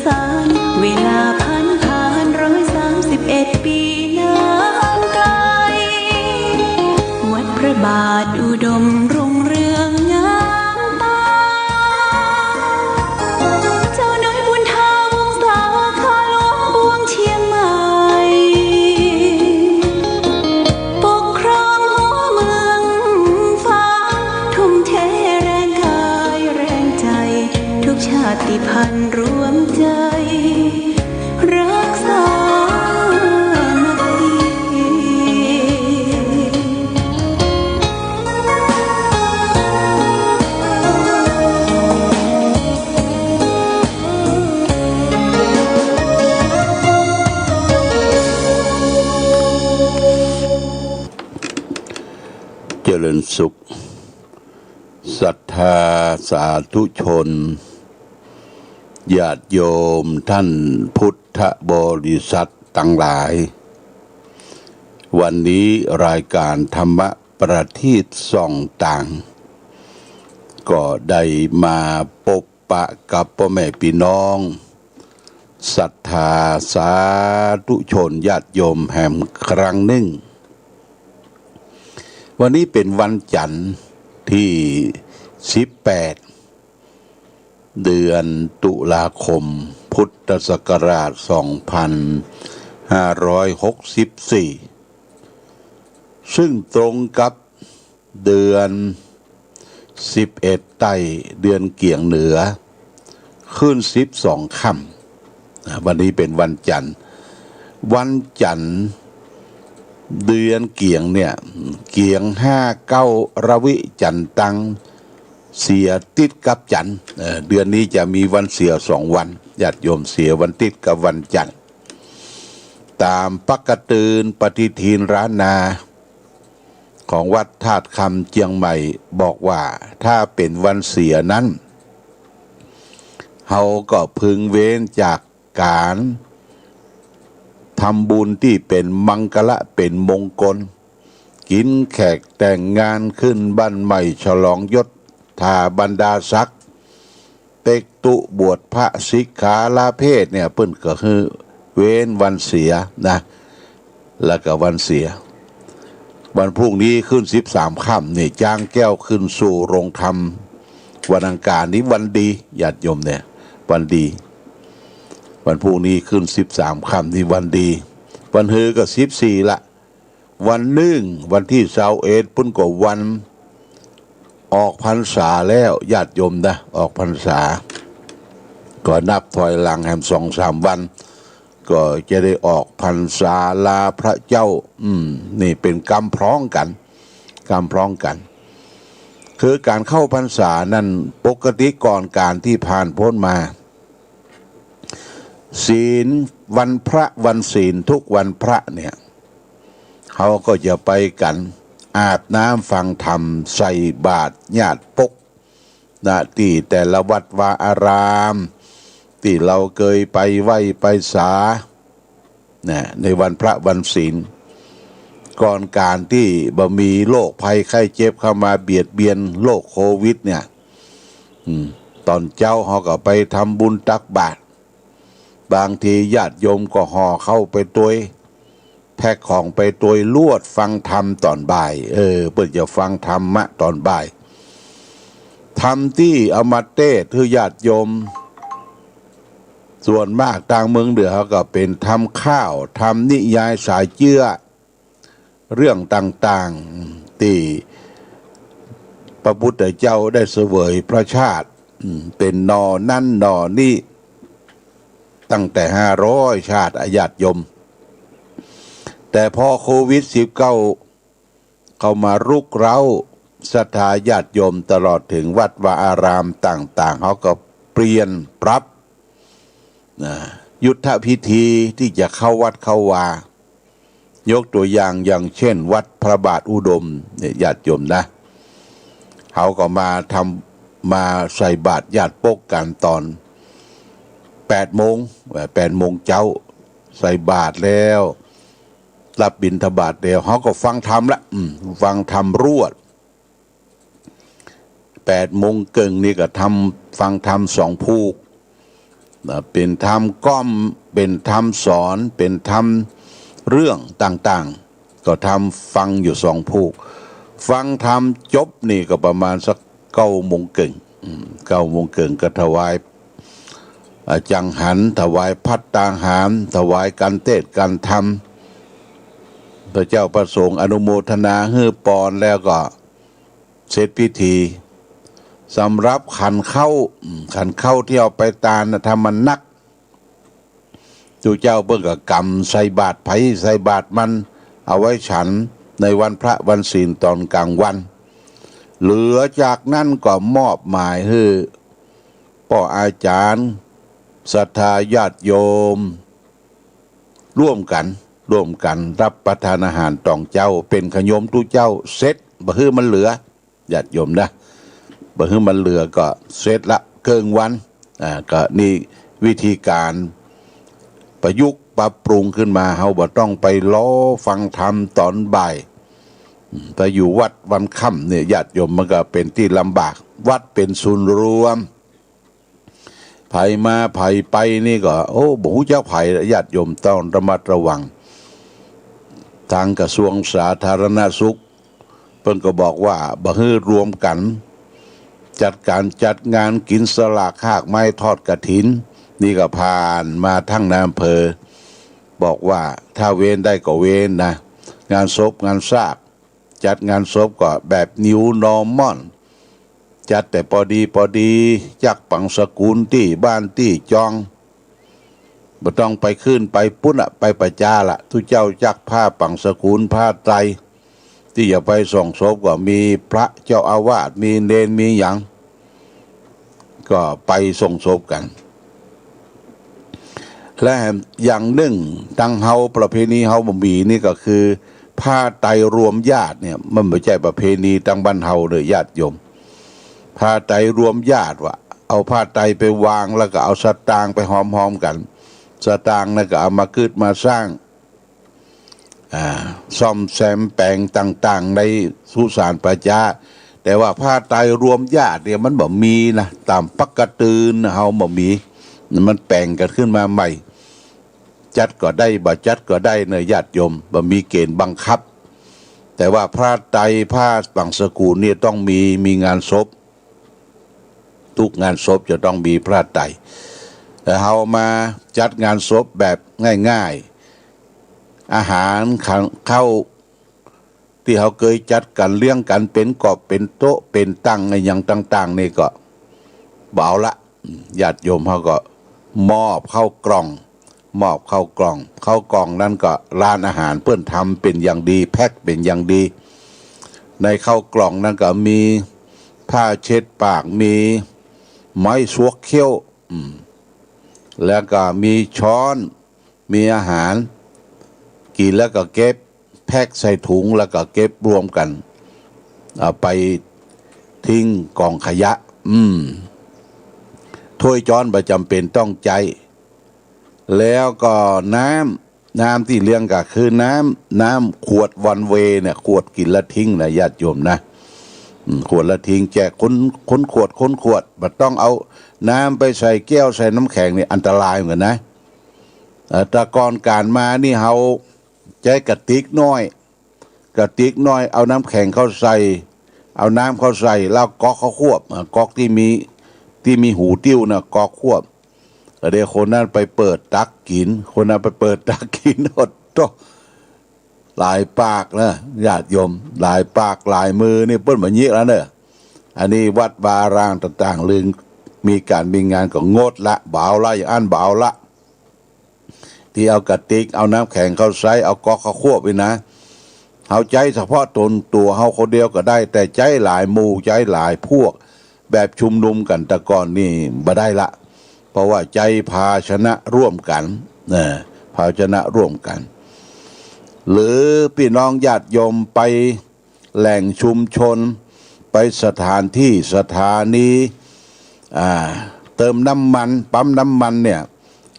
สานเวลาผ่าน131 ปีนานไกลวัดพระบาทอุดมรุ่งเรืองงามตาเจ้าน้อยบุญธาวงศาข้าหลวงปวงเชียงใหม่ปกครองหัวเมืองฟ้าทุ่มเทแรงกายแรงใจทุกชาติพันธุ์รวมใจรักษามัคคีเจริญสุขศรัทธาสาธุชนญาติโยมท่านพุทธบริษัททั้งหลายวันนี้รายการธรรมประทีปส่องต่างก็ได้มาพบปะกับพ่อแม่พี่น้องศรัทธาสาธุชนญาติโยมแห่งครั้งหนึ่งวันนี้เป็นวันจันทร์ที่18เดือนตุลาคมพุทธศักราช2564ซึ่งตรงกับเดือน11ใต้เดือนเกี่ยงเหนือขึ้น12ค่ำวันนี้เป็นวันจันทร์เดือนเกี่ยงเนี่ยเกี่ยง59ระวิจันตังเสียติดกับจันทร์เดือนนี้จะมีวันเสีย2 วันญาติโยมเสียวันติดกับวันจันทร์ตามปกติปฏิทินร้านนาของวัดธาตุคำเจียงใหม่บอกว่าถ้าเป็นวันเสียนั้นเขาก็พึงเว้นจากการทำบุญที่เป็นมังคละเป็นมงคลกินแขกแต่งงานขึ้นบ้านใหม่ฉลองยศทาบรรดาศักดิ์เตกตุบวชพระสิกขาลาเพศเนี่ยเพิ่นก็คือเว้นวันเสียนะแล้วก็วันเสียวันพรุ่งนี้ขึ้น13ค่ำนี่จ้างแก้วขึ้นสู่โรงธรรมวันอังคารนี้วันดีญาติโยมเนี่ยวันดีวันพรุ่งนี้ขึ้น13ค่ำนี่วันดีวันฮือก็14ละวันนึ่งวันที่21พุ่นก็วันออกพรรษาแล้วญาติโยมนะออกพรรษาก็นับถอยหลังแหม2-3 วันก็จะได้ออกพรรษาลาพระเจ้านี่เป็นกรรมพร้องกันคือการเข้าพรรษานั้นปกติก่อนการที่ผ่านพ้นมาศีลวันพระวันศีลทุกวันพระเนี่ยเขาก็จะไปกันอาบน้ำฟังธรรมใส่บาตรญาติปกนะที่แต่ละวัดวาอารามที่เราเคยไปไหว้ไปสาเนี่ยในวันพระวันศีลก่อนการที่บ่มีโรคภัยไข้เจ็บเข้ามาเบียดเบียนโรคโควิดเนี่ยตอนเจ้าเขาก็ไปทำบุญตักบาตรบางทีญาติโยมก็ห่อเข้าไปตัวแพ็คของไปตัวลวดฟังธรรมตอนบ่ายเพื่อจะฟังธรรมะตอนบ่ายธรรมที่เอามาเทศน์คือญาติโยมส่วนมากทางเมืองเหนือเขาก็เป็นทำข้าวทำนิยายสายเจื้อเรื่องต่างๆที่พระพุทธเจ้าได้เสวยพระชาติเป็นนอนั่นนอนี่ตั้งแต่500 ชาติญาติโยมแต่พอโควิด19เข้ามารุกเร้าศรัทธาญาติโยมตลอดถึงวัดวาอารามต่างๆเขาก็เปลี่ยนปรับยุทธพิธีที่จะเข้าวัดเข้าวายกตัวอย่างเช่นวัดพระบาทอุดมเนี่ยญาติโยมนะเขาก็มาใส่บาตรญาติปกกันตอน8 โมงเจ้าใส่บาตรแล้วรับบิณฑบาตแล้วเขาก็ฟังธรรมละฟังธรรมรวด8 โมงเกิงนี่ก็ฟังธรรม2 พูก เป็นธรรมก้อมเป็นธรรมสอนเป็นธรรมเรื่องต่างๆก็ทำฟังอยู่สองพูกฟังธรรมจบนี่ก็ประมาณสัก9 โมงก็ถวายจังหันถวายพัตตาหารถวายการเทศน์การธรรมพระเจ้าประสงค์อนุโมทนาฮือปอนแล้วก็เสร็จพิธีสำหรับขันเข้าที่เอาไปตาลนะทำมันนักจูเจ้าเบิ่งกับกรรมใส่บาตรไผใส่บาตรมันเอาไว้ฉันในวันพระวันศีลตอนกลางวันเหลือจากนั้นก็มอบหมายให้พ่ออาจารย์ศรัทธาญาติโยมร่วมกันรับประทานอาหารตองเจ้าเป็นขยมทุเจ้าเสร็จบ่ฮื้อมันเหลือญาติโยมนะบ่ฮื้อมันเหลือก็เสร็จละเกิงวันก็นี่วิธีการประยุกต์ปรับปรุงขึ้นมาเฮาบ่ต้องไปล้อฟังธรรมตอนบ่ายแต่อยู่วัดวันค่ำเนี่ยญาติโยมมันก็เป็นที่ลำบากวัดเป็นศูนย์รวมไผมาไผไปนี่ก็บ่ฮู้จักไผญาติโยมต้องระมัดระวังทางกระทรวงสาธารณสุขเพิ่นก็บอกว่าบ่ฮื้อรวมกันจัดงานกินสลากหากไม้ทอดกฐินนี่ก็ผ่านมาทั้งนายอำเภอบอกว่าถ้าเว้นได้ก็เว้นนะงานศพงานซากจัดงานศพก็แบบนิวนอร์มอลจัดแต่พอดีจักปังสกุลที่บ้านที่จองบ่ต้องไปขึ้นไปปุ้นไปประจาละทุกเจ้าจักผ้าปังสกุลผ้าไตรที่อย่าไปส่งศพก็มีพระเจ้าอาวาสมีเนนมีหยังก็ไปส่งศพกันและอย่างหนึ่งตั้งเฮาประเพณีเฮาบ่มีนี่ก็คือผ้าไตรรวมญาติเนี่ยมันไม่ใช่ประเพณีตั้งบ้านเฮาเลยญาติโยมผ้าไตรรวมญาติว่าเอาผ้าไตรไปวางแล้วก็เอาสตางค์ไปหอมๆกันสตางค์นั่นก็เอามาคืดมาสร้างซ่อมแซมแปลงต่างๆในสุสานประชาแต่ว่าผ้าไตรรวมญาติเนี่ยมันบ่มีนะตามปกติเฮาบ่มีมันแปลงกันขึ้นมาใหม่จัดก็ได้บ่จัดก็ได้เนยญาติโยมบ่มีเกณฑ์บังคับแต่ว่าผ้าไตรผ้าปังสกุลเนี่ยต้องมีงานศพทุกงานศพจะต้องมีผ้าไตรแต่เฮามาจัดงานศพแบบง่ายๆอาหารเข้าที่เขาเคยจัดกันเลี้ยงกันเป็นกอบเป็นโต๊ะเป็นตั้งอะไรอย่างต่างๆนี่ก็เบาละญาติโยมเขาก็มอบเข้ากล่องนั้นก็ร้านอาหารเพื่อนทำเป็นอย่างดีแพ็คเป็นอย่างดีในเข้ากล่องนั้นก็มีผ้าเช็ดปากมีไม้สวกเขี้ยวแล้วก็มีช้อนมีอาหารกินแล้วก็เก็บแพ็คใส่ถุงแล้วก็เก็บรวมกันเอาไปทิ้งกองขยะถ้วยช้อนประจำเป็นต้องใจแล้วก็น้ำที่เลี้ยงก็คือน้ำขวดวันเวเนี่ยขวดกินละทิ้งนะญาติโยมนะขวดละทิ้งแจกคนขวดบ่ต้องเอาน้ำไปใส่แก้วใส่น้ำแข็งนี่อันตรายเหมือนกันนะแต่ก่อนการมานี่เฮาใช้กระติกน้อยเอาน้ำแข็งเข้าใส่เอาน้ำเข้าใส่แล้วก๊อกเขาควบก๊อกที่มีหูติ้วนะก๊อกควบเดี๋ยวคนนั้นไปเปิดตักกินอดโตหลายปากนะญาติโยมหลายปากหลายมือนี่เปิ้นมาเยี่ยแล้วเนอะอันนี้วัดวารางต่างๆลึงมีงานก็งดละเบาละอย่างอันเบาละที่เอากระติกเอาน้ำแข็งเข้าใส่เอาก๊อกเขาควบไปนะเอาใจเฉพาะตัวเฮาคนเดียวก็ได้แต่ใจหลายหมู่ใจหลายพวกแบบชุมนุมกันแต่ก่อนนี่บ่ได้ละเพราะว่าใจภาชนะร่วมกันภาชนะร่วมกันหรือพี่น้องญาติโยมไปแหล่งชุมชนไปสถานที่สถานีเติมน้ำมันปั๊มน้ำมันเนี่ย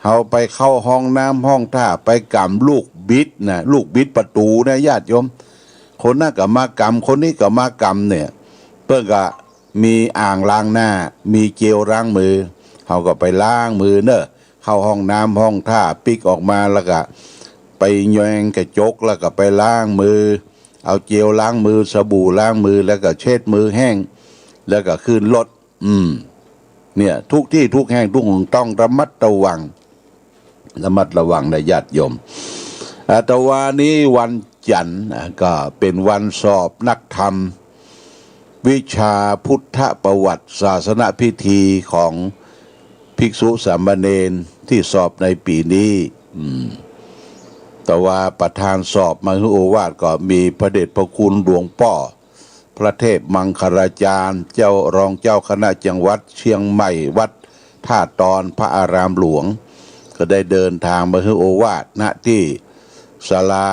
เขาไปเข้าห้องน้ำห้องท่าไปกำลูกบิดประตูนะญาติโยมคนนั้นก็มากำคนนี้ก็มากำเนี่ยเพื่อก็มีอ่างล้างหน้ามีเจลล้างมือเขาก็ไปล้างมือเนอะ เข้าห้องน้ำห้องท่าปิกออกมาแล้วก็ไปแยงกระจกแล้วก็ไปล้างมือเอาเจลล้างมือสบู่ล้างมือแล้วก็เช็ดมือแห้งแล้วก็ขึ้นรถเนี่ยทุกที่ทุกแห่งทุกหนต้องระมัดระวังนะญาติโยมแต่วันนี้วันจันทร์ก็เป็นวันสอบนักธรรมวิชาพุทธประวัติศาสนพิธีของภิกษุสามเณรที่สอบในปีนี้แต่ว่าประธานสอบมหาโอวาทก็มีพระเดชพระคุณหลวงพ่อพระเทพมังคลาจารย์เจ้ารองเจ้าคณะจังหวัดเชียงใหม่วัดท่าตอนพระอารามหลวงก็ได้เดินทางมาให้โอวาทณที่ศาลา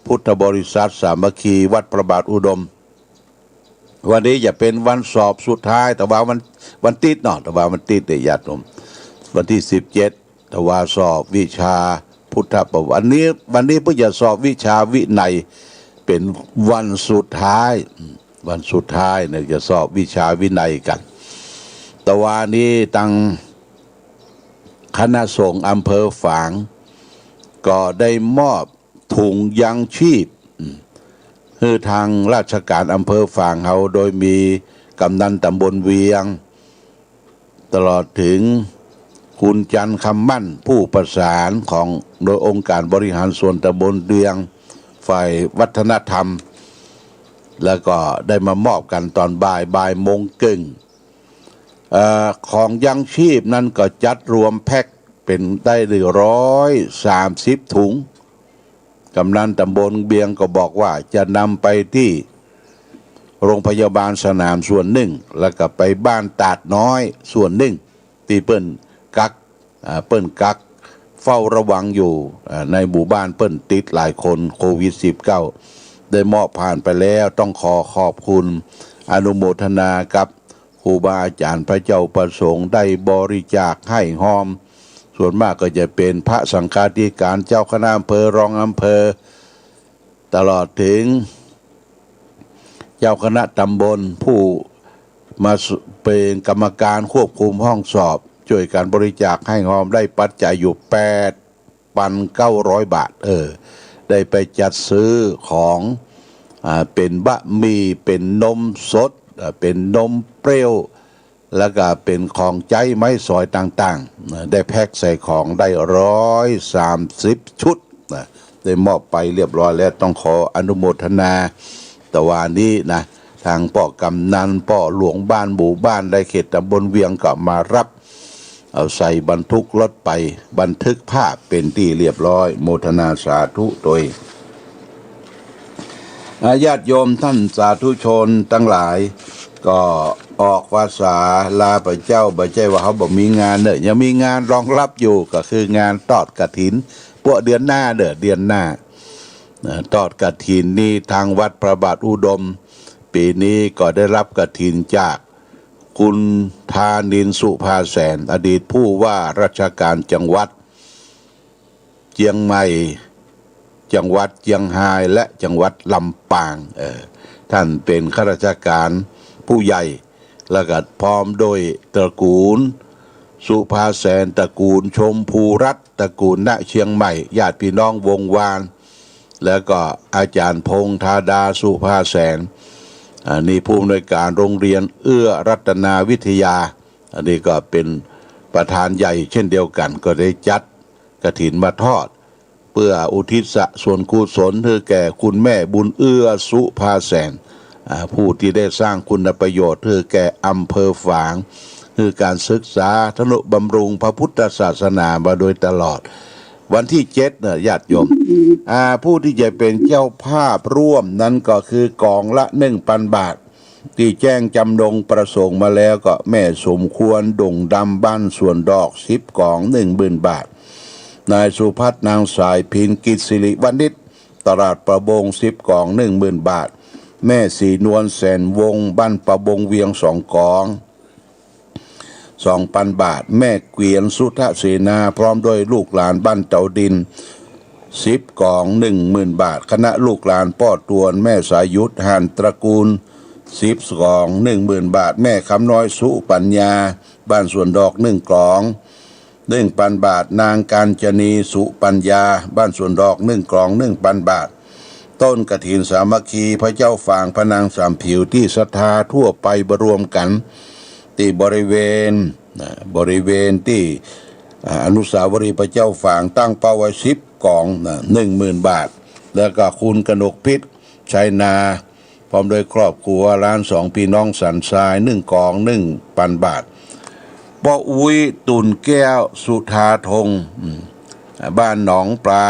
พุทธบริษัทสามัคคีวัดพระบาทอุดมวันนี้จะเป็นวันสอบสุดท้ายแต่ว่าวันติดเนาะแต่ว่ามันติดแต่ญาติโยมวันที่17แต่ว่าสอบวิชาพุทธประวัติวันนี้เพื่อจะสอบวิชาวินัยเป็นวันสุดท้ายเนี่ยจะสอบวิชาวินัยกันแต่ว่านี้ตั้งคณะสงฆ์อำเภอฝางก็ได้มอบถุงยังชีพคือทางราชการอำเภอฝางเขาโดยมีกำนันตำบลเวียงตลอดถึงคุณจันทร์คำมั่นผู้ประสานของโดยองค์การบริหารส่วนตำบลเวียงฝ่ายวัฒนธรรมแล้วก็ได้มามอบกันตอนบ่ายโมงครึ่งของยังชีพนั้นก็จัดรวมแพ็คเป็นได้130 ถุงกำนันตำบลเบียงก็บอกว่าจะนำไปที่โรงพยาบาลสนามส่วนหนึ่งแล้วก็ไปบ้านตาดน้อยส่วนหนึ่งที่เปิ้นกักเฝ้าระวังอยู่ในหมู่บ้านเปิ้นติดหลายคนโควิด-19 ได้มอบผ่านไปแล้วต้องขอบคุณอนุโมทนากับครูบาอาจารย์พระเจ้าประสงค์ได้บริจาคให้หอมส่วนมากก็จะเป็นพระสังฆาธิการเจ้าคณะอำเภอรองอำเภอตลอดถึงเจ้าคณะตำบลผู้มาเป็นกรรมการควบคุมห้องสอบช่วยการบริจาคให้หอมได้ปัจจัยอยู่ 8,900 บาทได้ไปจัดซื้อของเป็นบะหมี่เป็นนมสดเป็นนมเปรี้ยวแล้วก็เป็นของใจไม้สอยต่างๆได้แพ็คใส่ของได้130 ชุดได้มอบไปเรียบร้อยแล้วต้องขออนุโมทนาแต่ว่านี้นะทางป่อกำนันป่อหลวงบ้านหมู่บ้านได้เขตตำบลเวียงก็มารับเอาใส่บรรทุกรถไปบันทึกภาพเป็นที่เรียบร้อยโมทนาสาธุโดยญาติโยมท่านสาธุชนทั้งหลายก็ออกภาษาลาพระเจ้าบ่ใช่ว่าเขาบอกมีงานเนี่ยยังมีงานรองรับอยู่ก็คืองานทอดกฐินพวกเดือนหน้าทอดกฐินนี่ทางวัดพระบาทอุดมปีนี้ก็ได้รับกฐินจากคุณธานินทร์สุภาแสนอดีตผู้ว่าราชการจังหวัดเชียงใหม่จังหวัดเชียงรายและจังหวัดลำปางท่านเป็นข้าราชการผู้ใหญ่แล้วก็พร้อมโดยตระกูลสุภาแสนตระกูลชมพูรัตน์ตระกูลณเชียงใหม่ญาติพี่น้องวงวานแล้วก็อาจารย์พงษ์ธาดาสุภาแสนนี่ผู้อำนวยการโรงเรียนเอื้อรัตนาวิทยาอันนี้ก็เป็นประธานใหญ่เช่นเดียวกันก็ได้จัดกฐินมาทอดเพื่ออุทิศส่วนกุศลคือแก่คุณแม่บุญเอื้อสุภาแสนผู้ที่ได้สร้างคุณประโยชน์คือแก่อำเภอฝางคือการศึกษาทนุบำรุงพระพุทธศาสนามาโดยตลอดวันที่7เนี่ยญาติโยมผู้ที่จะเป็นเจ้าภาพร่วมนั้นก็คือกองละ 1,000 บาทที่แจ้งจำนงประสงค์มาแล้วก็แม่สมควรดงดำบ้านส่วนดอก10 กอง 10,000 บาทนายสุพัฒน์นางสายพินกิจสิริวณิชตลาดประบง10 กอง 10,000 บาทแม่สีนวลแสนวงบ้านประบงเวียง2 กอง 2,000 บาทแม่เกวียนสุทธเสนาพร้อมด้วยลูกหลานบ้านเต่าดิน10 กอง 10,000 บาทคณะลูกหลานป้อตวนแม่สายุทธหันตระกูล10 กอง 10,000 บาทแม่คำน้อยสุปัญญาบ้านสวนดอก1 กอง 1,000 บาทนางกาญจนีสุปัญญาบ้านสวนดอก1 กล่อง 1,000 บาทต้นกฐินสามัคคีพระเจ้าฝางพระนางสามผิวที่ศรัทธาทั่วไปรวมกันที่บริเวณที่อนุสาวรีย์พระเจ้าฝางตั้งเป้าไว้10 กล่อง10,000 บาทแล้วก็คุณกนกพิษชัยนาพร้อมโดยครอบครัวร้าน2 พี่น้องสันทราย1 กล่อง 1,000 บาทป้าอุ้ยตุ่นแก้วสุธาธงบ้านหนองปลา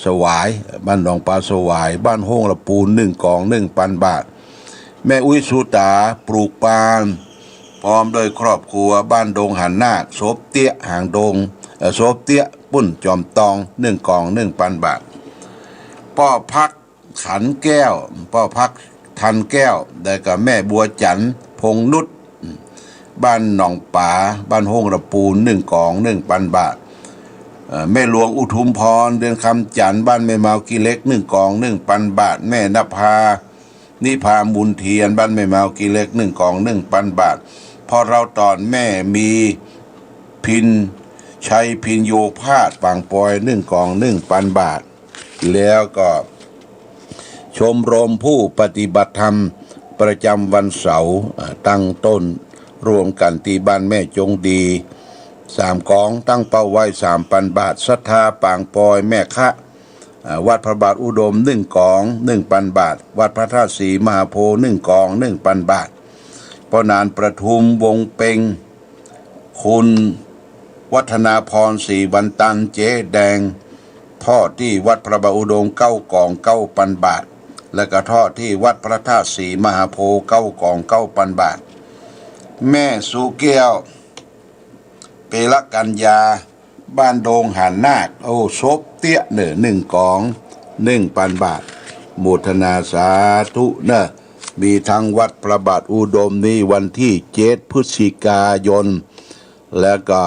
สวายบ้านหนองปลาสวายบ้านห้องละปูน1 กล่อง 1,000 บาทแม่อุ้ยสุตาปลูกปานพร้อมโดยครอบครัวบ้านดงหันนาคโสบเตี้ยหางดงโสบเตี้ยปุ้นจอมตอง1 กล่อง 1,000 บาทป้อพักขันแก้วป้อพักทันแก้วได้กับแม่บัวจันพงนุชบ้านหนองป่าบ้านห้องละปูน1 กล่อง 1,000 บาทแม่หลวงอุทุมพรเดือนคำจันทร์บ้านแม่เมากีเล็ก1 กล่อง 1,000 บาทแม่นภานิพาบุญเทียนบ้านแม่เมากีเล็ก1 กล่อง 1,000 บาทพอเราตอนแม่มีพินชัยพินโยพาดปางปอย1 กล่อง 1,000 บาทแล้วก็ชมรมผู้ปฏิบัติธรรมประจำวันเสาร์ตั้งต้นรวมกันที่บ้านแม่จงดี3 กล่องตั้งเป้าไว้ 3,000 บาทศรัทธาปางปอยแม่คะวัดพระบาทอุดม1 กล่อง 1,000 บาทวัดพระธาตุศรีมหาโพธิ์1 กล่อง 1,000 บาทปนานประทุมวงเปงคุณวัฒนาพรศรีวันตันเจ๊แดงทอดที่วัดพระบาทอุดม9 กล่อง 9,000 บาทและก็ทอดที่วัดพระธาตุศรีมหาโพธิ์9 กล่อง 9,000 บาทแม่สุเกียวเปรกัญญาบ้านดงหันนาคศพเตี้ย1 กล่อง 1,000 บาทโมทนาสาธุมีทั้งวัดพระบาทอุดมนี้วันที่7 พฤศจิกายนแล้วก็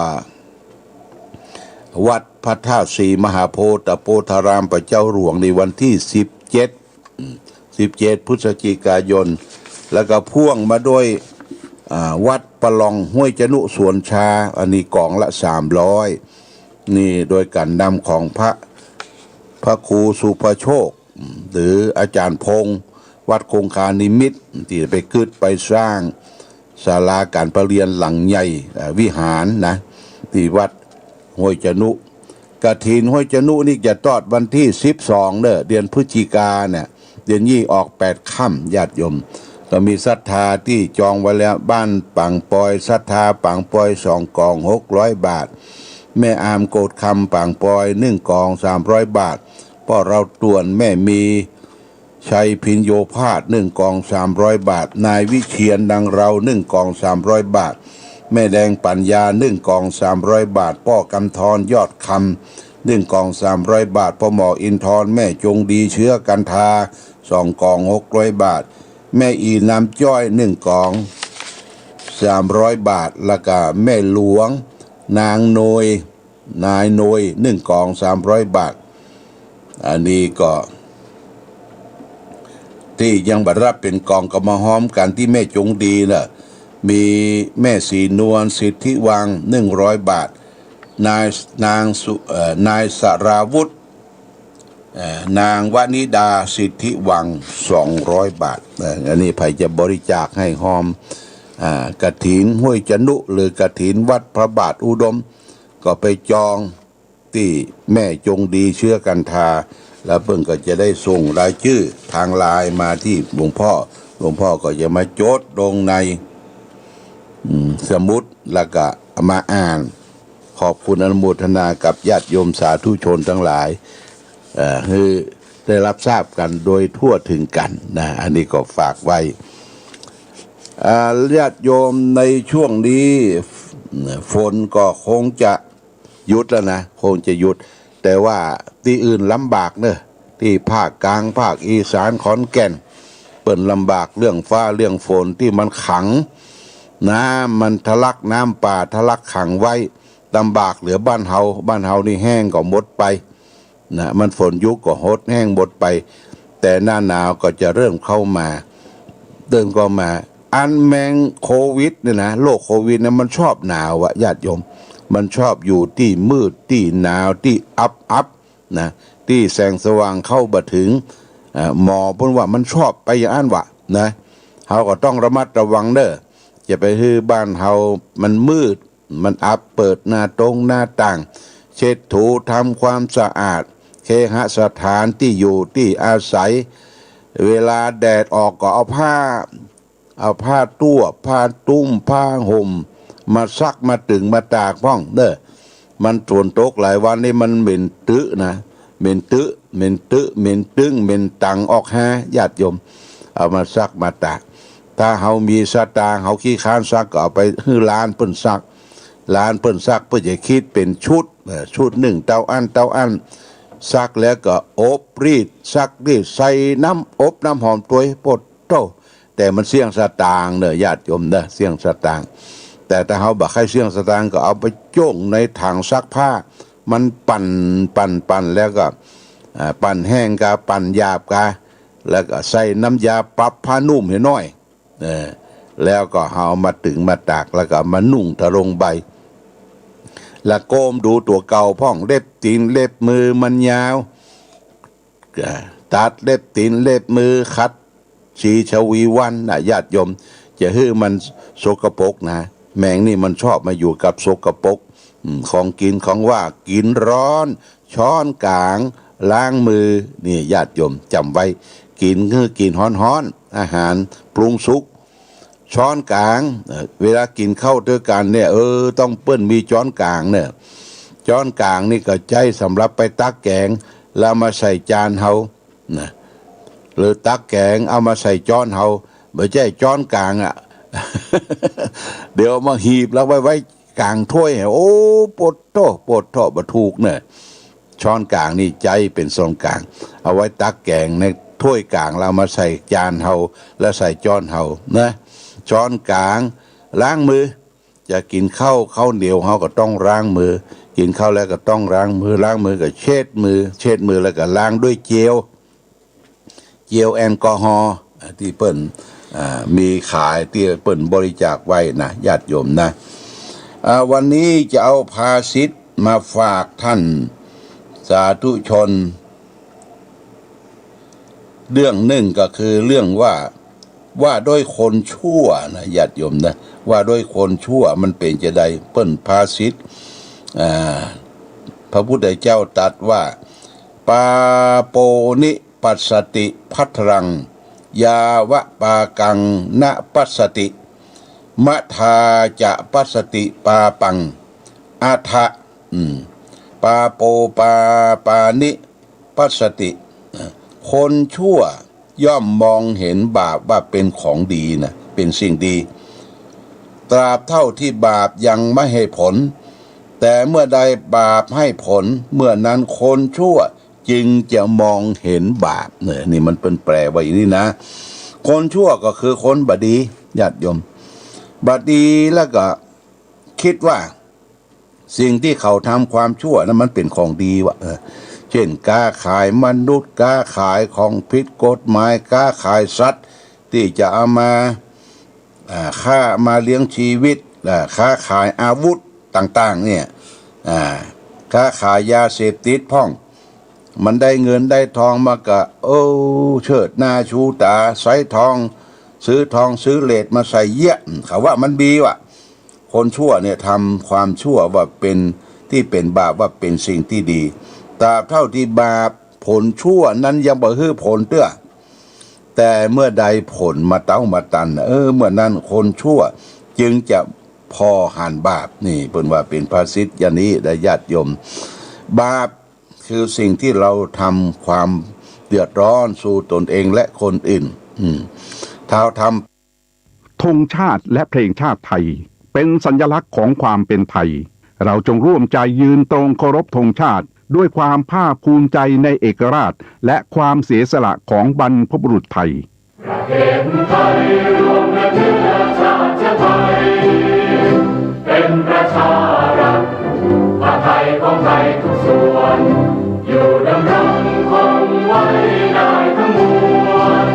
วัดพระธาตุศรีมหาโพธิ์ตะโพธารามพระเจ้าหลวงในวันที่17 พฤศจิกายนแล้วก็พ่วงมาด้วยวัดปะลองห้วยจนุสวนชาอันนี้กล่องละ300นี่โดยการนำของพระครูสุภโชคหรืออาจารย์พงษ์วัดคงคานิมิตรที่ไปขึ้นไปสร้างศาลาการประเรียนหลังใหญ่วิหารนะที่วัดห้วยจนุกฐินห้วยจนุนี่จะทอดวันที่12เดือนพฤศจิกาเนี่ยเดือนยี่ออก8 ค่ำญาติโยมก็มีศรัทธาที่จองไว้แล้วบ้านปังปอยศรัทธาปังปอย2 กล่อง 600 บาทแม่อามโกดคำปังปอย1 กล่อง 300 บาทพ่อเราต่วนแม่มีชัยพินโยพาด1 กล่อง 300 บาทนายวิเชียรดังเรา1 กล่อง 300 บาทแม่แดงปัญญา1 กล่อง 300 บาทพ่อกำธรยอดคำ1 กล่อง 300 บาทพ่อหมออินทรแม่จงดีเชื้อกันทา2 กล่อง 600 บาทแม่อีน้ำจ้อย1 กล่อง 300 บาทแล้วก็แม่หลวงนางโนยนายโนย1 กล่อง 300 บาทอันนี้ก็ที่ยังบัตรรับเป็นกล่องก็มาห้อมกันที่แม่จงดีน่ะมีแม่สีนวลสิทธิวัง100 บาทนายสราวุธนางวนิดาสิทธิวัง200 บาทอันนี้ใครจะบริจาคให้หอมกฐินห้วยจนุหรือกฐินวัดพระบาทอุดมก็ไปจองที่แม่จงดีเชื้อกันทาแล้วเพิ่งก็จะได้ส่งรายชื่อทางไลน์มาที่หลวงพ่อก็จะมาโจทย์ลงในสมุดแล้วก็มาอ่านขอบคุณอนุโมทนากับญาติโยมสาธุชนทั้งหลายคือได้รับทราบกันโดยทั่วถึงกันนะอันนี้ก็ฝากไว้ญาติโยมในช่วงนี้ฝนก็คงจะหยุดแล้วนะคงจะหยุดแต่ว่าที่อื่นลำบากเนอะที่ภาคกลางภาคอีสานขอนแก่นเปิ่นลำบากเรื่องฟ้าเรื่องฝนที่มันขังน้ำมันทะลักน้ำป่าทะลักขังไว้ลำบากเหลือบ้านเฮานี่แห้งก็หมดไปนะมันฝนยุกก็หดแห้งหมดไปแต่หน้าหนาวก็จะเริ่มเข้ามาอันแมงโควิดเนี่ยนะโรคโควิดเนี่ยมันชอบหนาวอะญาติโยม มันชอบอยู่ที่มืดที่หนาวที่อับนะที่แสงสว่างเข้าบ่ถึงหมอพูดว่ามันชอบไปอย่างนั้นวะนะเฮาก็ต้องระมัดระวังเด้อจะไปฮื้อบ้านเฮามันมืดมันอับเปิดหน้าตรงหน้าต่างเช็ดถูทำความสะอาดเคหสถานที่อยู่ที่อาศัยเวลาแดดออกก็เอาผ้าตัวผ้าตุ้มผ้าห่มมาซักมาตึงมาตากพ้องเด้อมันฝนตกหลายวันนี่มันเหม็นตึนะเหม็นตึเหม็นตึงเหม็นตังออกหาญาติโยมเอามาซักมาตากถ้าเฮามีสตางค์เฮาขี้ค้านซักก็เอาไปฮื้อร้านเปิ้นซักร้านเปิ้นซักเพื่อจะคิดเป็นชุดหนึ่งเตาอันซักแล้วก็อบรีดซักรีดใส่น้ำอบน้ำหอมตัวปดโตแต่มันเสี่ยงสตางค์เด้อญาติโยมเด้อเสี่ยงสตางค์แต่ถ้าเฮาบ่ใครเสี่ยงสตางค์ก็เอาไปโจ่งในถังซักผ้ามันปั่นแล้วก็ปั่นแห้งกะปั่นหยาบกะแล้วก็ใส่น้ำยาปรับผ้านุ่มให้น้อยแล้วก็เอามาตึงมาตากแล้วก็มานุ่งทะลงใบแล้วโกมดูตัวเก่าพ่องเล็บตีนเล็บมือมันยาวตัดเล็บตีนเล็บมือคัดชีชวีวันนะญาติโยมจะฮื้อมันสกปรกนะแมงนี่มันชอบมาอยู่กับสกปรกของกินของว่ากินร้อนช้อนกลางล้างมือนี่ญาติโยมจำไว้กินคือกินฮ้อนๆอาหารปรุงสุกช้อนกลางเวลากินข้าวด้วยกันเนี่ยต้องเปิ้นมีช้อนกลางเนี่ยช้อนกลางนี่ก็ใจสำหรับไปตักแกงแล้วมาใส่จานเฮานะหรือตักแกงเอามาใส่ช้อนเฮาไม่ใช่ช้อนกลางอ่ะ เดี๋ยวมาหีบแล้วไว้กลางถ้วยโอ้ปวดโตบ่ถูกเนี่ยช้อนกลางนี่ใจเป็นทรงกลางเอาไว้ตักแกงในถ้วยกลางแล้วมาใส่จานเฮาแล้วใส่ช้อนเฮานะช้อนกลางล้างมือจะกินข้าวเหนียวเฮาก็ต้องล้างมือกินข้าวแล้วก็ต้องล้างมือก็เช็ดมือแล้วก็ล้างด้วยเจลแอลกอฮอล์ที่เปิ้นมีขายที่เปิ้นบริจาคไว้นะญาติโยมนะวันนี้จะเอาภาษิตมาฝากท่านสาธุชนเรื่องหนึ่งก็คือเรื่องว่าด้วยคนชั่วนะญาติโยมนะว่าด้วยคนชั่วมันเป็นจะได้เปิ้นภาษิตพระพุทธเจ้าตรัสว่าปาโปนิปัสสติภัทรังยาวะปากังนะปัสสติมะทาจะปัสสติปาปังอาทะปาโปปานิปัสสติคนชั่วย่อมมองเห็นบาปว่าเป็นของดีนะเป็นสิ่งดีตราบเท่าที่บาปยังไม่ให้ผลแต่เมื่อใดบาปให้ผลเมื่อนั้นคนชั่วจึงจะมองเห็นบาปเนี่ยนี่มันเป็นแปลไว้อย่างนี้นะคนชั่วก็คือคนบดีญาติโยมบดีแล้วก็คิดว่าสิ่งที่เขาทำความชั่วนั้นมันเป็นของดีวะเช่นค้าขายมนุษย์ค้าขายของผิดกฎหมายค้าขายสัตว์ที่จะเอามาฆ่ามาเลี้ยงชีวิตค้าขายอาวุธต่างๆเนี่ยค้าขายยาเสพติดพ่องมันได้เงินได้ทองมาก็เชิดหน้าชูตาใส่ทองซื้อเลสมาใส่เยอะเขาว่ามันดีว่ะคนชั่วเนี่ยทำความชั่วว่าเป็นที่เป็นบาปว่าเป็นสิ่งที่ดีตราบเท่าที่บาปผลชั่วนั้นยังบ่ฮื้อผลเตื้อแต่เมื่อใดผลมาเต้ามาตันเมื่อนั้นคนชั่วจึงจะพอหันบาปนี่เพิ่นว่าเป็นภาษิตอย่างนี้ได้ญาติโยมบาปคือสิ่งที่เราทำความเดือดร้อนสู่ตนเองและคนอื่นถ้าทำธงชาติและเพลงชาติไทยเป็นสัญลักษณ์ของความเป็นไทยเราจงร่วมใจยืนตรงเคารพธงชาติด้วยความภาคภูมิใจในเอกราชและความเสียสละของบรรพบุรุษไทยประเทศไทยรวมและเชื้อชาติไทยเป็นประชารัฐผ้าไทยของไทยทุกส่วนอยู่ดำรงคงไว้ได้ทั้งมวล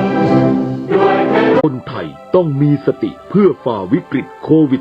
ด้วยคนไทยต้องมีสติเพื่อฝ่าวิกฤตโควิด